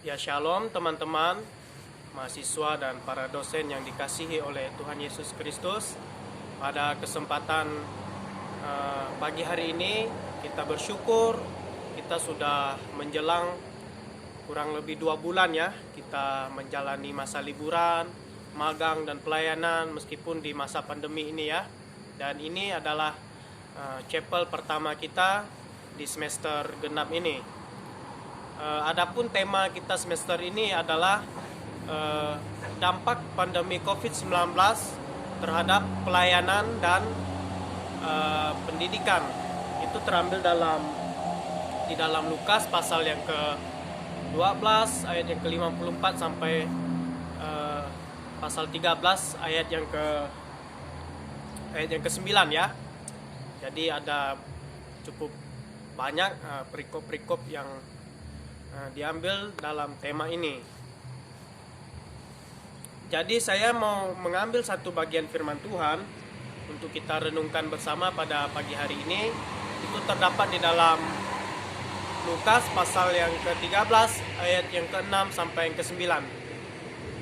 Ya shalom teman-teman, mahasiswa dan para dosen yang dikasihi oleh Tuhan Yesus Kristus. Pada kesempatan pagi hari ini kita bersyukur kita sudah menjelang kurang lebih 2 bulan ya. Kita menjalani masa liburan, magang dan pelayanan meskipun di masa pandemi ini ya. Dan ini adalah chapel pertama kita di semester genap ini. Adapun tema kita semester ini adalah dampak pandemi COVID-19 terhadap pelayanan dan pendidikan. Itu terambil di dalam Lukas pasal yang ke-12 ayat yang ke-54 sampai pasal 13 ayat yang ke-9 ya. Jadi ada cukup banyak perikop-perikop yang diambil dalam tema ini. Jadi saya mau mengambil satu bagian firman Tuhan untuk kita renungkan bersama pada pagi hari ini. Itu terdapat di dalam Lukas pasal yang ke-13 ayat yang ke-6 sampai yang ke-9.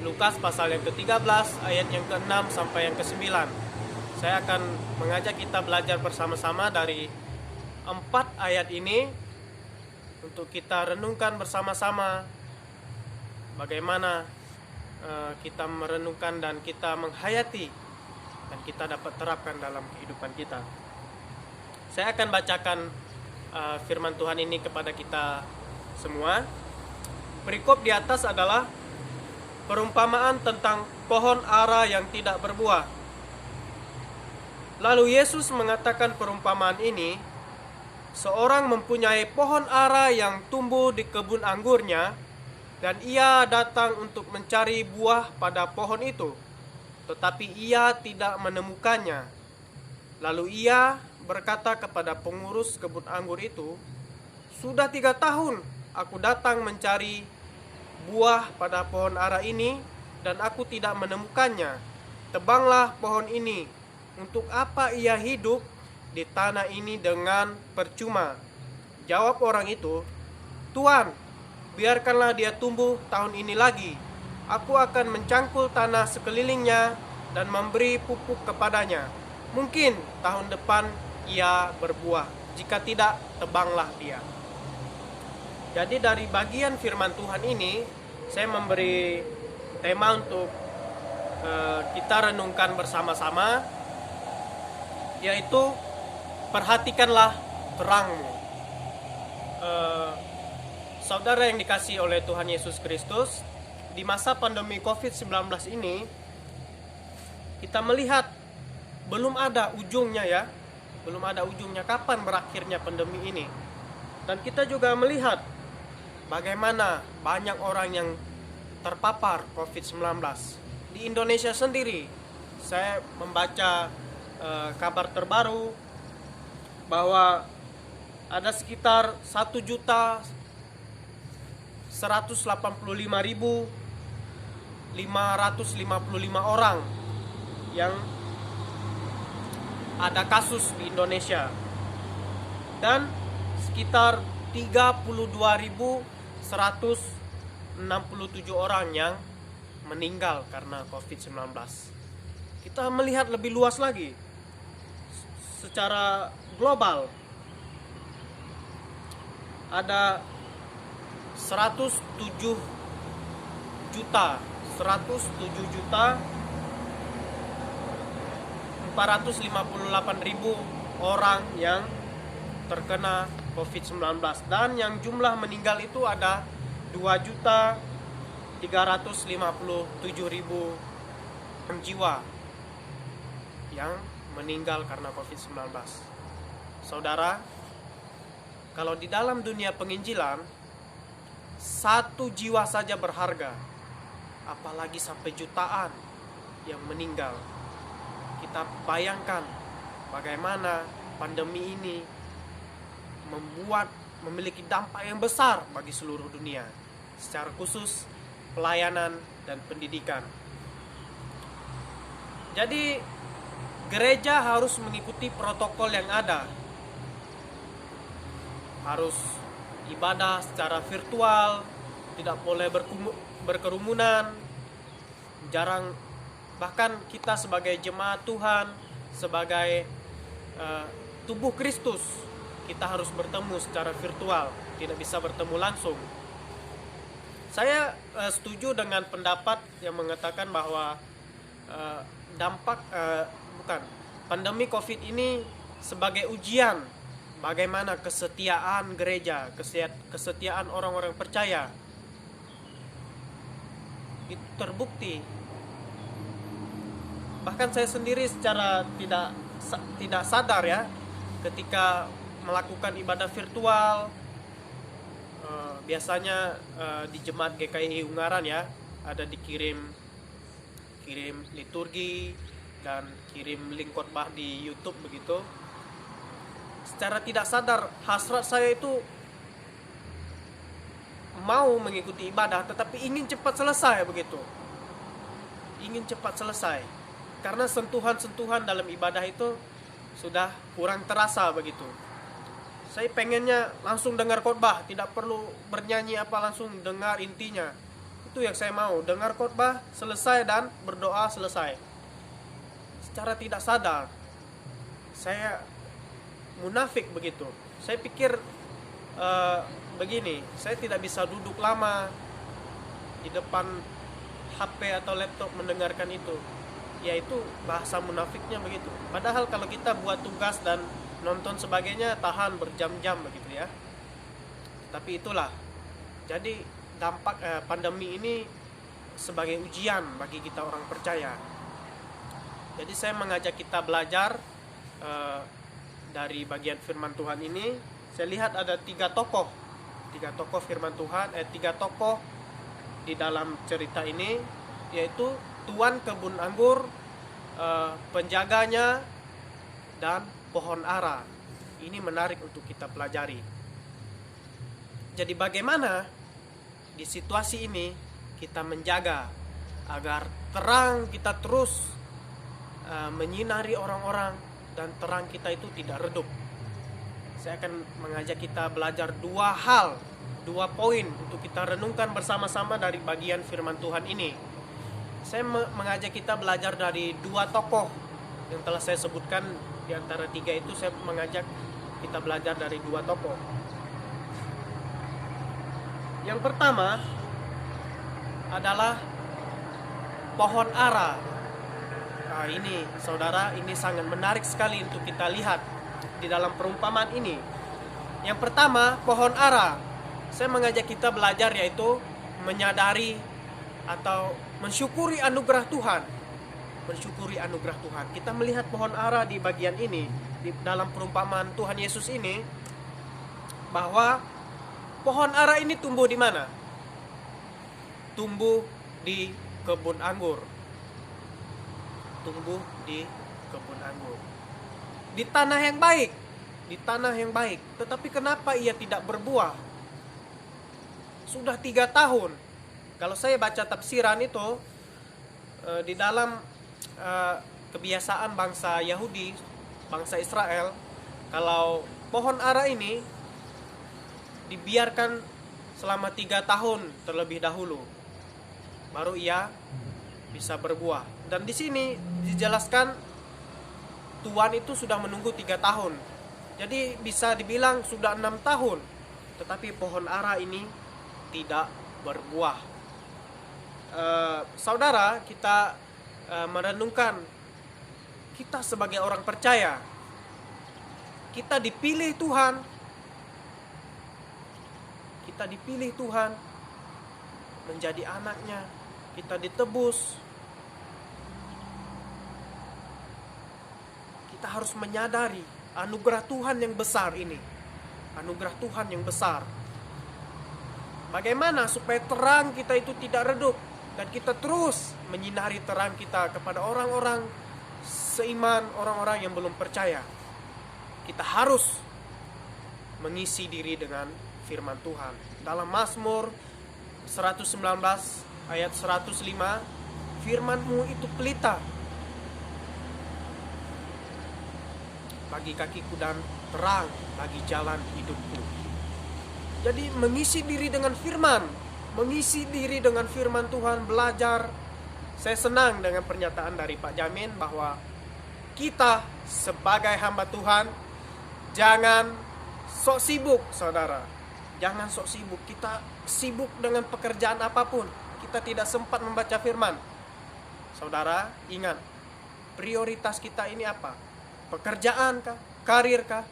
Lukas pasal yang ke-13 ayat yang ke-6 sampai yang ke-9. Saya akan mengajak kita belajar bersama-sama dari 4 ayat ini untuk kita renungkan bersama-sama bagaimana kita merenungkan dan kita menghayati dan kita dapat terapkan dalam kehidupan kita. Saya akan bacakan firman Tuhan ini kepada kita semua. Perikop di atas adalah perumpamaan tentang pohon ara yang tidak berbuah. Lalu Yesus mengatakan perumpamaan ini. Seorang mempunyai pohon ara yang tumbuh di kebun anggurnya, dan ia datang untuk mencari buah pada pohon itu, tetapi ia tidak menemukannya. Lalu ia berkata kepada pengurus kebun anggur itu, "Sudah 3 tahun aku datang mencari buah pada pohon ara ini, dan aku tidak menemukannya. Tebanglah pohon ini. Untuk apa ia hidup di tanah ini dengan percuma?" Jawab orang itu, "Tuan, biarkanlah dia tumbuh tahun ini lagi. Aku akan mencangkul tanah sekelilingnya dan memberi pupuk kepadanya. Mungkin tahun depan ia berbuah. Jika tidak, tebanglah dia." Jadi dari bagian firman Tuhan ini, saya memberi tema untuk kita renungkan bersama-sama, yaitu perhatikanlah terangmu. Saudara yang dikasihi oleh Tuhan Yesus Kristus, di masa pandemi COVID-19 ini kita melihat belum ada ujungnya ya. Belum ada ujungnya kapan berakhirnya pandemi ini. Dan kita juga melihat bagaimana banyak orang yang terpapar COVID-19. Di Indonesia sendiri, saya membaca kabar terbaru bahwa ada sekitar 1.185.555 orang yang ada kasus di Indonesia, dan sekitar 32.167 orang yang meninggal karena COVID-19. Kita melihat lebih luas lagi secara global, ada 107 juta 458.000 orang yang terkena COVID-19, dan yang jumlah meninggal itu ada 2.357.000 jiwa yang meninggal karena COVID-19. Saudara, kalau di dalam dunia penginjilan 1 jiwa saja berharga, apalagi sampai jutaan yang meninggal. Kita bayangkan bagaimana pandemi ini memiliki dampak yang besar bagi seluruh dunia, secara khusus pelayanan dan pendidikan. Jadi gereja harus mengikuti protokol yang ada. Harus ibadah secara virtual, tidak boleh berkerumunan, jarang, bahkan kita sebagai jemaat Tuhan, sebagai tubuh Kristus, kita harus bertemu secara virtual, tidak bisa bertemu langsung. Saya setuju dengan pendapat yang mengatakan bahwa pandemi COVID ini sebagai ujian bagaimana kesetiaan gereja, kesetiaan orang-orang percaya. Itu terbukti. Bahkan saya sendiri secara tidak sadar ya, ketika melakukan ibadah virtual, biasanya di jemaat GKI Ungaran ya, ada dikirim liturgi dan kirim link khotbah di YouTube begitu. Secara tidak sadar hasrat saya itu mau mengikuti ibadah, tetapi ingin cepat selesai begitu. Ingin cepat selesai. Karena sentuhan-sentuhan dalam ibadah itu sudah kurang terasa begitu. Saya pengennya langsung dengar khotbah, tidak perlu bernyanyi apa, langsung dengar intinya. Itu yang saya mau, dengar khotbah selesai dan berdoa selesai. Secara tidak sadar saya munafik begitu. Saya pikir begini, saya tidak bisa duduk lama di depan HP atau laptop mendengarkan itu. Yaitu bahasa munafiknya begitu. Padahal kalau kita buat tugas dan nonton sebagainya, tahan berjam-jam begitu ya. Tapi itulah, jadi dampak pandemi ini sebagai ujian bagi kita orang percaya. Jadi saya mengajak kita belajar dari bagian firman Tuhan ini. Saya lihat ada tiga tokoh firman Tuhan, tiga tokoh di dalam cerita ini, yaitu tuan kebun anggur, penjaganya, dan pohon ara. Ini menarik untuk kita pelajari. Jadi bagaimana di situasi ini kita menjaga agar terang kita terus menyinari orang-orang dan terang kita itu tidak redup. Saya akan mengajak kita belajar dua poin untuk kita renungkan bersama-sama dari bagian firman Tuhan ini. Saya mengajak kita belajar dari dua tokoh yang telah saya sebutkan. Di antara tiga itu saya mengajak kita belajar dari dua tokoh. Yang pertama adalah pohon ara. Nah ini saudara, ini sangat menarik sekali untuk kita lihat di dalam perumpamaan ini. Yang pertama, pohon ara. Saya mengajak kita belajar yaitu menyadari atau mensyukuri anugerah Tuhan. Mensyukuri anugerah Tuhan. Kita melihat pohon ara di bagian ini, di dalam perumpamaan Tuhan Yesus ini, bahwa pohon ara ini tumbuh di mana? Tumbuh di kebun anggur. Tumbuh di kebun anggur. Di tanah yang baik. Di tanah yang baik. Tetapi kenapa ia tidak berbuah? Sudah 3 tahun. Kalau saya baca tafsiran itu, di dalam kebiasaan bangsa Yahudi, bangsa Israel, kalau pohon ara ini dibiarkan selama 3 tahun terlebih dahulu, baru ia bisa berbuah. Dan di sini dijelaskan tuan itu sudah menunggu 3 tahun. Jadi bisa dibilang sudah 6 tahun, tetapi pohon ara ini tidak berbuah. Saudara, kita merenungkan, kita sebagai orang percaya, kita dipilih Tuhan. Kita dipilih Tuhan menjadi anaknya. Kita ditebus. Kita harus menyadari anugerah Tuhan yang besar ini. Anugerah Tuhan yang besar. Bagaimana supaya terang kita itu tidak redup dan kita terus menyinari terang kita kepada orang-orang seiman, orang-orang yang belum percaya. Kita harus mengisi diri dengan firman Tuhan. Dalam Mazmur 119 ayat 105, firman-Mu itu pelita bagi kakiku dan terang bagi jalan hidupku. Jadi mengisi diri dengan firman, mengisi diri dengan firman Tuhan, belajar. Saya senang dengan pernyataan dari Pak Jamin bahwa kita sebagai hamba Tuhan jangan sok sibuk, saudara. Jangan sok sibuk. Kita sibuk dengan pekerjaan apapun, kita tidak sempat membaca firman. Saudara, ingat, prioritas kita ini apa? Pekerjaan kah? Karir kah?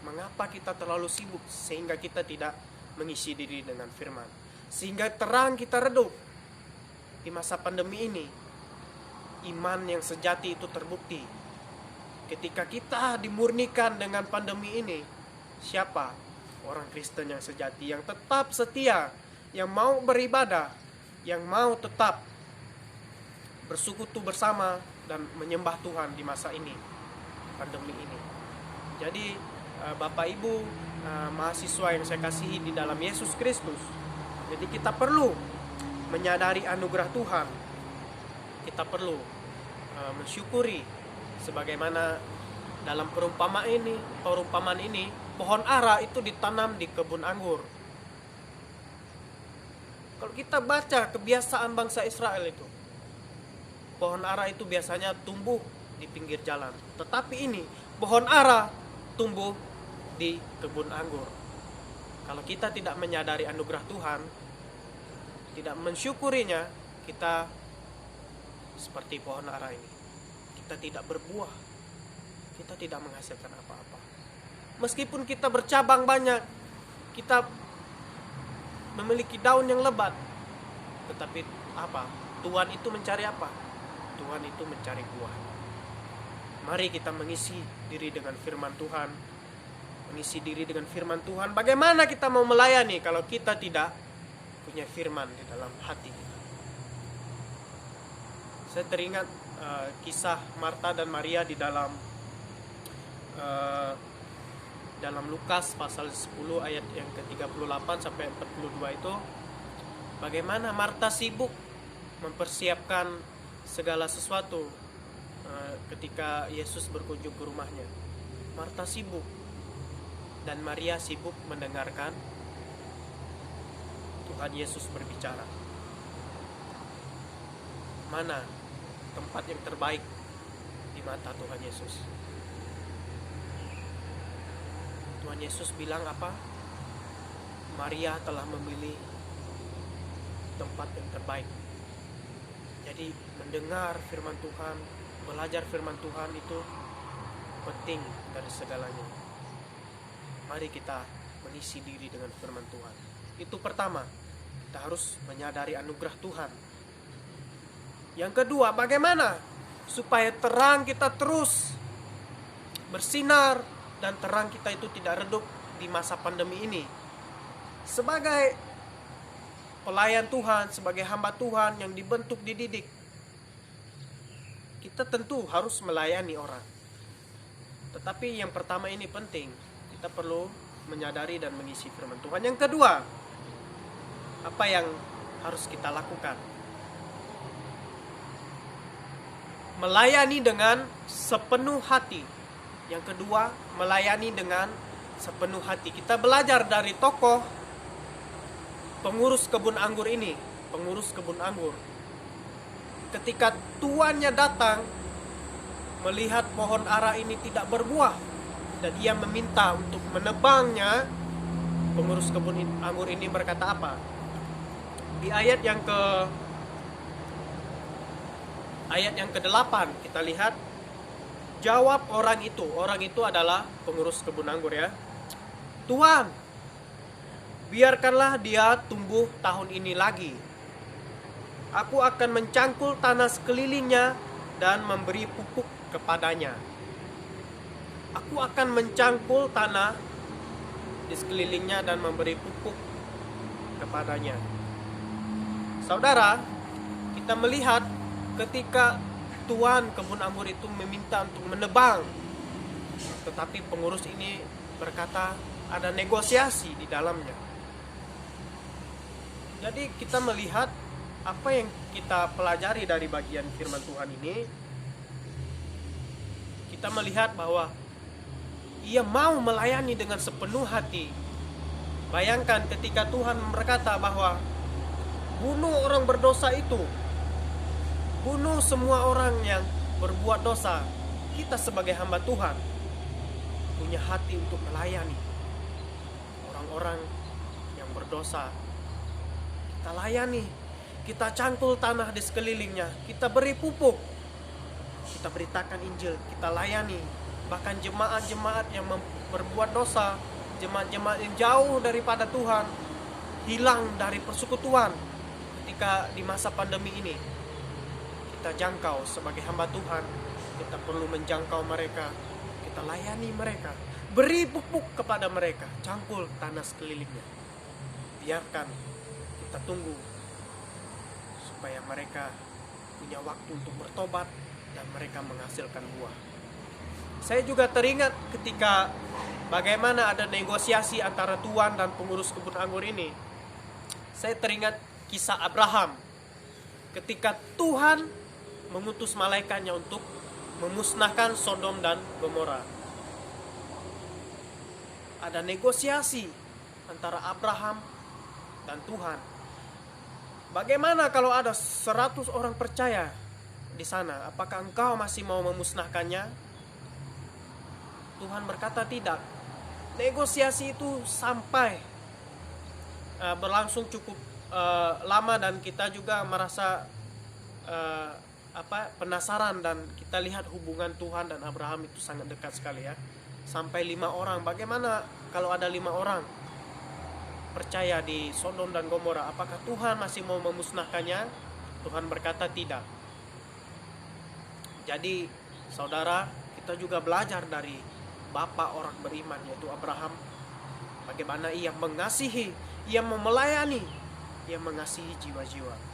Mengapa kita terlalu sibuk sehingga kita tidak mengisi diri dengan firman? Sehingga terang kita redup. Di masa pandemi ini, iman yang sejati itu terbukti. Ketika kita dimurnikan dengan pandemi ini, siapa orang Kristen yang sejati, yang tetap setia, yang mau beribadah, yang mau tetap bersekutu bersama dan menyembah Tuhan di masa ini, pandemi ini. Jadi Bapak Ibu, mahasiswa yang saya kasihi di dalam Yesus Kristus, jadi kita perlu menyadari anugerah Tuhan. Kita perlu mensyukuri sebagaimana dalam perumpamaan ini, pohon ara itu ditanam di kebun anggur. Kalau kita baca kebiasaan bangsa Israel itu, pohon ara itu biasanya tumbuh di pinggir jalan. Tetapi ini, pohon ara tumbuh di kebun anggur. Kalau kita tidak menyadari anugerah Tuhan, tidak mensyukurinya, kita seperti pohon ara ini. Kita tidak berbuah, kita tidak menghasilkan apa-apa. Meskipun kita bercabang banyak, kita memiliki daun yang lebat, tetapi apa? Tuhan itu mencari apa? Tuhan itu mencari buah. Mari kita mengisi diri dengan firman Tuhan. Mengisi diri dengan firman Tuhan. Bagaimana kita mau melayani kalau kita tidak punya firman di dalam hati kita? Saya teringat kisah Marta dan Maria di dalam Lukas pasal 10 ayat yang ke-38 sampai 42 itu, bagaimana Marta sibuk mempersiapkan segala sesuatu ketika Yesus berkunjung ke rumahnya. Marta sibuk dan Maria sibuk mendengarkan Tuhan Yesus berbicara. Mana tempat yang terbaik di mata Tuhan Yesus? Tuhan Yesus bilang apa? Maria telah memilih tempat yang terbaik. Jadi mendengar firman Tuhan, belajar firman Tuhan itu penting dari segalanya. Mari kita mengisi diri dengan firman Tuhan. Itu pertama, kita harus menyadari anugerah Tuhan. Yang kedua, bagaimana supaya terang kita terus bersinar dan terang kita itu tidak redup di masa pandemi ini. Sebagai pelayan Tuhan, sebagai hamba Tuhan yang dibentuk, dididik, kita tentu harus melayani orang. Tetapi yang pertama ini penting, kita perlu menyadari dan mengisi firman Tuhan. Yang kedua, apa yang harus kita lakukan? Melayani dengan sepenuh hati. Yang kedua, melayani dengan sepenuh hati. Kita belajar dari tokoh pengurus kebun anggur ini, pengurus kebun anggur. Ketika tuannya datang melihat pohon ara ini tidak berbuah dan ia meminta untuk menebangnya, pengurus kebun anggur ini berkata apa? Di ayat yang ke-8 kita lihat, jawab orang itu adalah pengurus kebun anggur ya. Tuan, biarkanlah dia tumbuh tahun ini lagi. Aku akan mencangkul tanah sekelilingnya dan memberi pupuk kepadanya. Aku akan mencangkul tanah di sekelilingnya dan memberi pupuk kepadanya. Saudara, kita melihat ketika tuan kebun anggur itu meminta untuk menebang, tetapi pengurus ini berkata ada negosiasi di dalamnya. Jadi kita melihat apa yang kita pelajari dari bagian firman Tuhan ini, kita melihat bahwa ia mau melayani dengan sepenuh hati. Bayangkan ketika Tuhan berkata bahwa bunuh orang berdosa itu, bunuh semua orang yang berbuat dosa. Kita sebagai hamba Tuhan punya hati untuk melayani orang-orang yang berdosa. Kita layani, kita cangkul tanah di sekelilingnya, kita beri pupuk, kita beritakan Injil, kita layani. Bahkan jemaat-jemaat yang berbuat dosa, jemaat-jemaat yang jauh daripada Tuhan, hilang dari persekutuan ketika di masa pandemi ini, kita jangkau sebagai hamba Tuhan. Kita perlu menjangkau mereka, kita layani mereka, beri pupuk kepada mereka, cangkul tanah sekelilingnya. Biarkan kita tunggu supaya mereka punya waktu untuk bertobat dan mereka menghasilkan buah. Saya juga teringat ketika bagaimana ada negosiasi antara Tuhan dan pengurus kebun anggur ini. Saya teringat kisah Abraham ketika Tuhan mengutus malaikatnya untuk memusnahkan Sodom dan Gomora. Ada negosiasi antara Abraham dan Tuhan. Bagaimana kalau ada 100 orang percaya di sana? Apakah engkau masih mau memusnahkannya? Tuhan berkata tidak. Negosiasi itu sampai berlangsung cukup lama dan kita juga merasa penasaran, dan kita lihat hubungan Tuhan dan Abraham itu sangat dekat sekali ya. Sampai 5 orang. Bagaimana kalau ada 5 orang percaya di Sodom dan Gomora? Apakah Tuhan masih mau memusnahkannya? Tuhan berkata tidak. Jadi saudara, kita juga belajar dari bapak orang beriman yaitu Abraham. Bagaimana ia mengasihi, ia melayani, ia mengasihi jiwa-jiwa.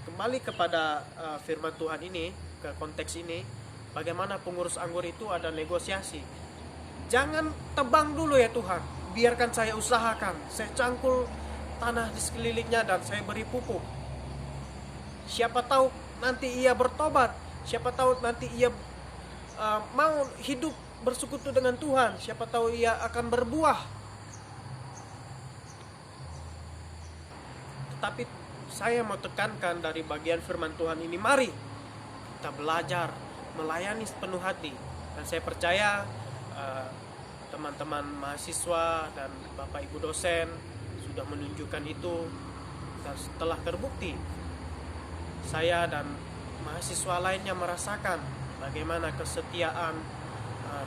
Kembali kepada firman Tuhan ini, ke konteks ini, bagaimana pengurus anggur itu ada negosiasi. Jangan tebang dulu ya Tuhan, biarkan saya usahakan, saya cangkul tanah di sekelilingnya dan saya beri pupuk. Siapa tahu nanti ia bertobat, siapa tahu nanti ia mau hidup bersekutu dengan Tuhan, siapa tahu ia akan berbuah. Tetapi saya mau tekankan dari bagian firman Tuhan ini, mari kita belajar melayani sepenuh hati. Dan saya percaya teman-teman mahasiswa dan Bapak Ibu dosen sudah menunjukkan itu. Dan setelah terbukti, saya dan mahasiswa lainnya merasakan bagaimana kesetiaan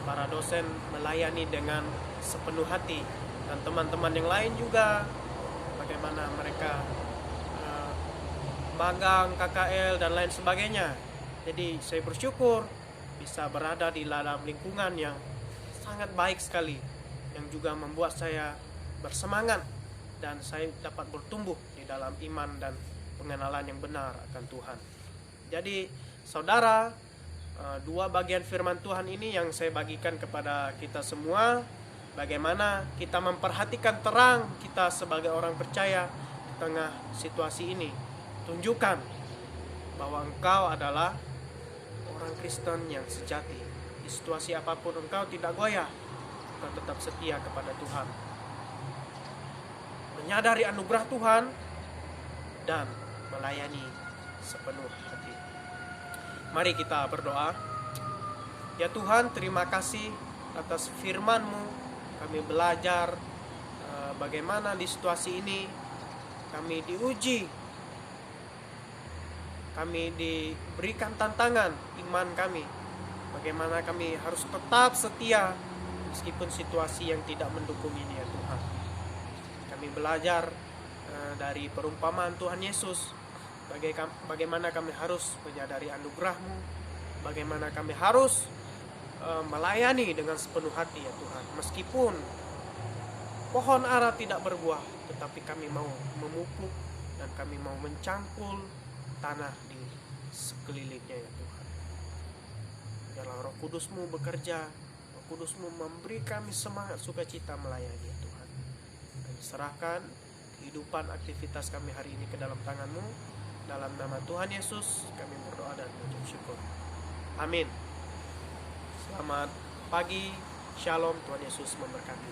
para dosen melayani dengan sepenuh hati. Dan teman-teman yang lain juga bagaimana mereka magang, KKL dan lain sebagainya. Jadi saya bersyukur bisa berada di dalam lingkungan yang sangat baik sekali, yang juga membuat saya bersemangat dan saya dapat bertumbuh di dalam iman dan pengenalan yang benar akan Tuhan. Jadi saudara, 2 bagian firman Tuhan ini yang saya bagikan kepada kita semua, bagaimana kita memperhatikan terang kita sebagai orang percaya di tengah situasi ini. Tunjukkan bahwa engkau adalah orang Kristen yang sejati. Di situasi apapun engkau tidak goyah, engkau tetap setia kepada Tuhan. Menyadari anugerah Tuhan dan melayani sepenuh hati. Mari kita berdoa. Ya Tuhan, terima kasih atas firman-Mu. Kami belajar bagaimana di situasi ini kami diuji, kami diberikan tantangan iman kami. Bagaimana kami harus tetap setia meskipun situasi yang tidak mendukung ini ya Tuhan. Kami belajar dari perumpamaan Tuhan Yesus, bagaimana kami harus menyadari anugerah-Mu, bagaimana kami harus melayani dengan sepenuh hati ya Tuhan. Meskipun pohon ara tidak berbuah, tetapi kami mau memupuk dan kami mau mencangkul tanah di sekelilingnya ya Tuhan. Biarlah Roh Kudus-Mu bekerja, Roh Kudus-Mu memberi kami semangat sukacita melayani ya Tuhan. Kami serahkan kehidupan aktivitas kami hari ini ke dalam tangan-Mu. Dalam nama Tuhan Yesus kami berdoa dan mengucap syukur. Amin. Selamat pagi, Shalom, Tuhan Yesus memberkati.